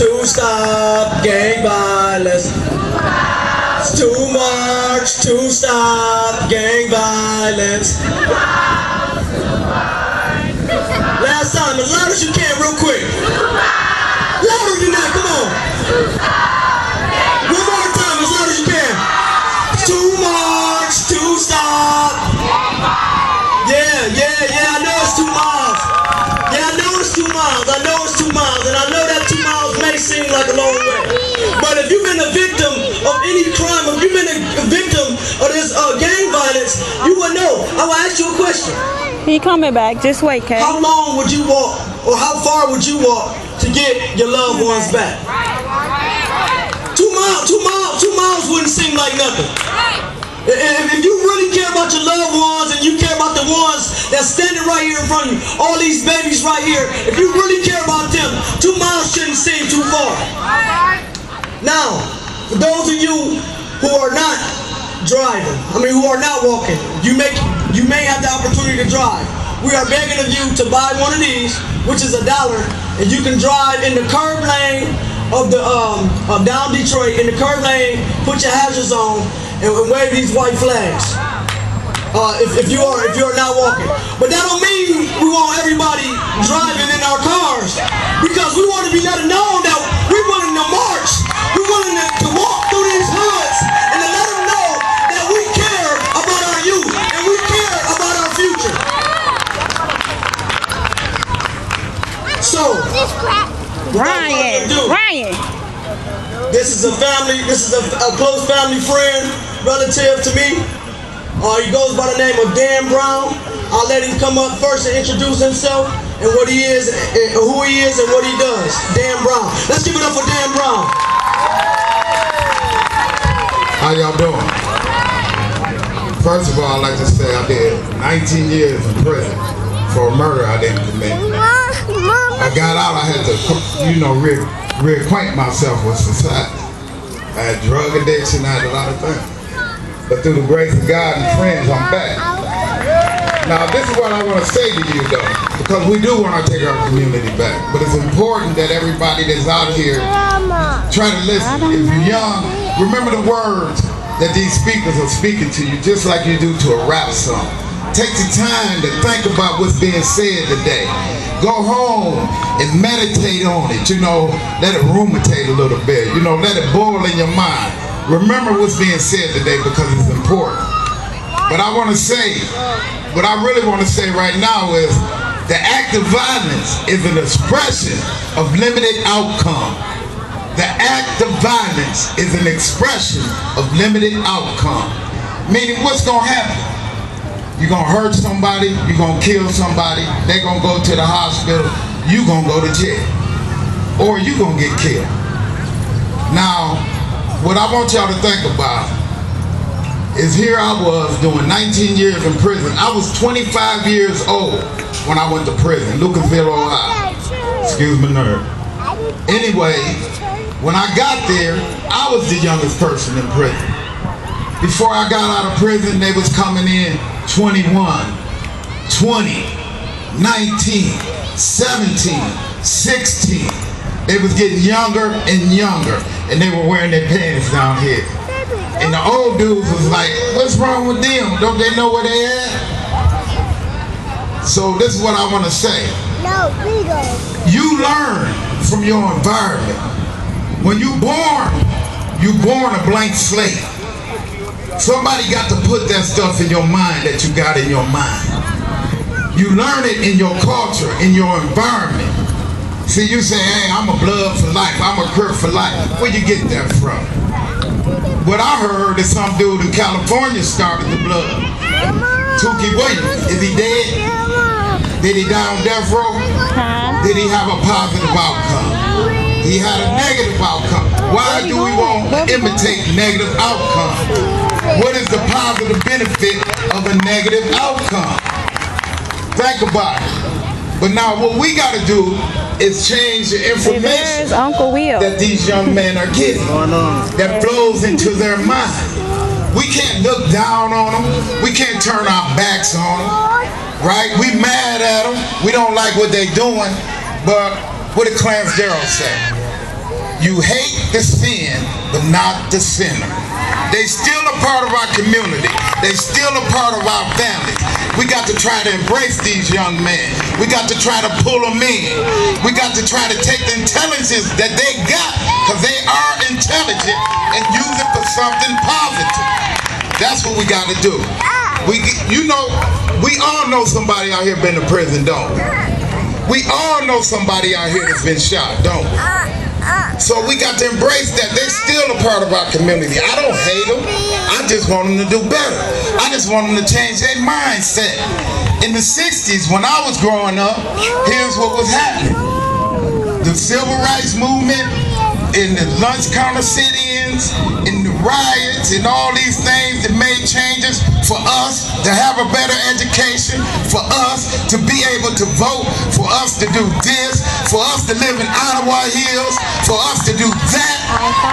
to stop gang violence. It's too much to stop gang violence. Last time, as loud as you can, real quick. Louder than that, come on. One more time, as loud as you can. It's too much to stop. Yeah, I know it's 2 miles. Yeah, I know it's 2 miles. I know it's 2 miles. And I know that 2 miles may seem like a long way. But if you've been a victim of any crime, if you've been a victim of this gang violence, you would know. I will ask you a question. He coming back. Just wait, Kay. How long would you walk, or how far would you walk to get your loved ones back? 2 miles. 2 miles wouldn't seem like nothing. If you really care about your loved ones and you care about the ones that's standing right here in front of you, all these babies right here, if you really care about them, 2 miles shouldn't seem too far. Now, for those of you who are not driving, who are not walking, you may have the opportunity to drive. We are begging of you to buy one of these, which is $1, and you can drive in the curb lane of the down Detroit, in the curb lane, put your hazards on, and wave these white flags. If you are not walking, but that don't mean we want everybody driving in our cars, because we want to be let known that we're willing to march, we're willing to walk through these hoods, and to let them know that we care about our youth and we care about our future. So, Ryan. This is a family. This is a close family friend, relative to me. He goes by the name of Dan Brown. I'll let him come up first and introduce himself and what he is, and who he is, and what he does. Dan Brown. Let's give it up for Dan Brown. How y'all doing? First of all, I'd like to say I did 19 years in prison for a murder I didn't commit. I got out, I had to, reacquaint myself with society. I had drug addiction, I had a lot of things. But through the grace of God and friends, I'm back. Now, this is what I want to say to you, though, because we do want to take our community back. But it's important that everybody that's out here try to listen. If you're young, remember the words that these speakers are speaking to you, just like you do to a rap song. Take the time to think about what's being said today. Go home and meditate on it, let it ruminate a little bit, let it boil in your mind. Remember what's being said today because it's important. But I want to say, what I really want to say right now is the act of violence is an expression of limited outcome. The act of violence is an expression of limited outcome. Meaning what's going to happen? You're going to hurt somebody, you're going to kill somebody, they're going to go to the hospital, you're going to go to jail. Or you're going to get killed. Now, what I want y'all to think about is here I was doing 19 years in prison. I was 25 years old when I went to prison, Lucasville, Ohio. Excuse my nerve. Anyway, when I got there, I was the youngest person in prison. Before I got out of prison, they was coming in 21, 20, 19, 17, 16. They was getting younger and younger, and they were wearing their pants down here. And the old dudes was like, what's wrong with them? Don't they know where they at? So this is what I want to say. You learn from your environment. When you're born a blank slate. Somebody got to put that stuff in your mind that you got in your mind. You learn it in your culture, in your environment. See, you say, hey, I'm a blood for life, I'm a crip for life. Where you get that from? What I heard is some dude in California started the blood. Tookie Williams, is he dead? Did he die on death row? Did he have a positive outcome? He had a negative outcome. Why do we want to imitate negative outcomes? What is the positive benefit of a negative outcome? Think about it. But now what we got to do is change the information that these young men are getting, that flows into their mind. We can't look down on them. We can't turn our backs on them. Right? We mad at them. We don't like what they're doing. But what did Clarence Darrow say? You hate the sin, but not the sinner. They still a part of our community. They still a part of our families. We got to try to embrace these young men. We got to try to pull them in. We got to try to take the intelligence that they got, because they are intelligent, and use it for something positive. That's what we got to do. We all know somebody out here been to prison, don't we? We all know somebody out here that's been shot, don't we? So we got to embrace that. They're still a part of our community. I don't hate them. I just want them to do better. I just want them to change their mindset. In the 60s, when I was growing up, here's what was happening. The civil rights movement, in the lunch counter sit-ins, in the riots, and all these things that made changes for us to have a better education, for us to be able to vote, for us to do this, for us to live in Ottawa Hills, for us to do that.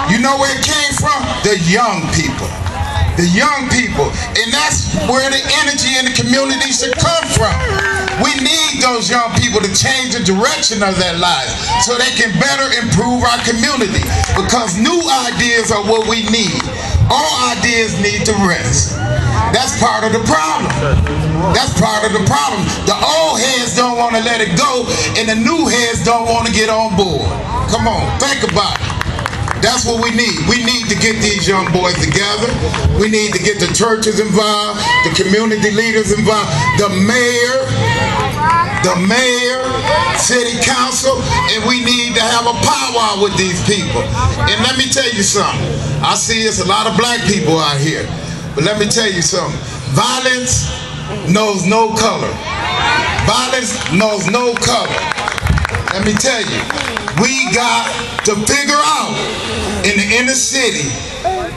You know where it came from? The young people. The young people. And that's where the energy in the community should come from. We need those young people to change the direction of their lives so they can better improve our community, because new ideas are what we need. All ideas need to rest. That's part of the problem. That's part of the problem. The old heads don't want to let it go, and the new heads don't want to get on board. Come on, think about it. That's what we need. We need to get these young boys together. We need to get the churches involved, the community leaders involved, the mayor, city council, and we need to have a powwow with these people. And let me tell you something. I see it's a lot of black people out here, but let me tell you something. Violence knows no color. Violence knows no color. Let me tell you, we got to figure out in the inner city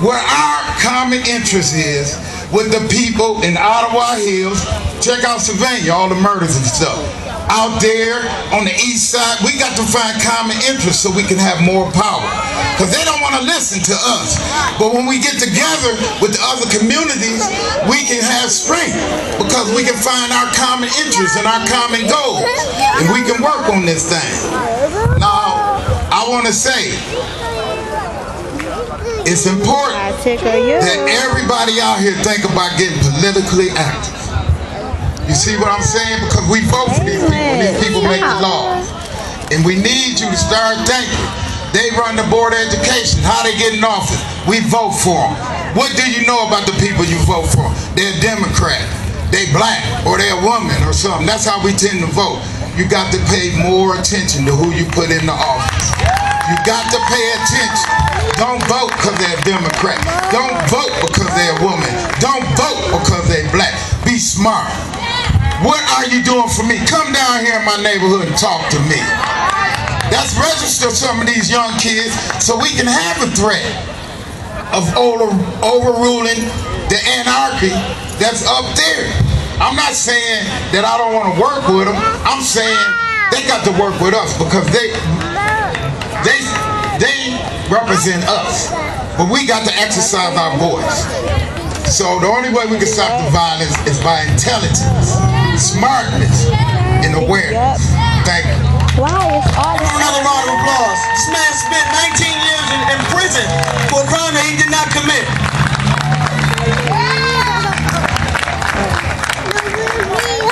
where our common interest is with the people in Ottawa Hills. Check out Sylvania, all the murders and stuff. Out there on the east side, we got to find common interests so we can have more power. Because they don't want to listen to us. But when we get together with the other communities, we can have strength, because we can find our common interests and our common goals. And we can work on this thing. Now, I want to say, it's important that everybody out here think about getting politically active. You see what I'm saying? Because we vote for these people. These people make the laws. And we need you to start thinking. They run the Board of Education. How they get in office? We vote for them. What do you know about the people you vote for? They're Democrat. They black, or they're a woman or something. That's how we tend to vote. You got to pay more attention to who you put in the office. You got to pay attention. Don't vote because they're Democrat. Don't vote because they're a woman. Don't vote because they're black. Be smart. What are you doing for me? Come down here in my neighborhood and talk to me. Let's register some of these young kids so we can have a threat of overruling the anarchy that's up there. I'm not saying that I don't want to work with them. I'm saying they got to work with us, because they represent us. But we got to exercise our voice. So the only way we can stop the violence is by intelligence, smartness,